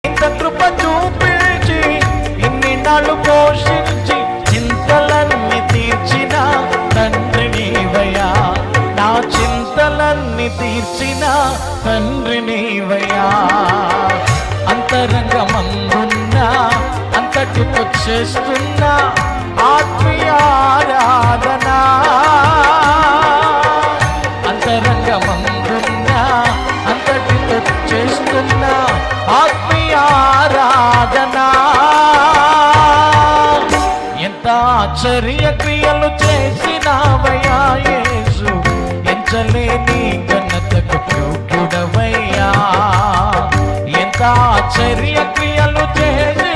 ఇంత కృప చూపించి ఇన్ని నాళ్ళు పోషించి చింతలన్నీ తీర్చిన తండ్రి నీవయ్యా, నా చింతలన్నీ తీర్చిన తండ్రి నీవయ్యా. అంతరంగమందున్నా అంతటితో చేస్తున్నా ఆత్మీయ ఆరాధన, అంతరంగమందున్నా అంతటితో చేస్తున్నా ఆత్మీయ ఆరాధన. ఎంత ఆశ్చర్య క్రియలు చేసినావయ్యా యేసు, ఎంచలేని ఘనతకు యోగ్యుడవయ్యా. ఎంత ఆశ్చర్య క్రియలు చేసి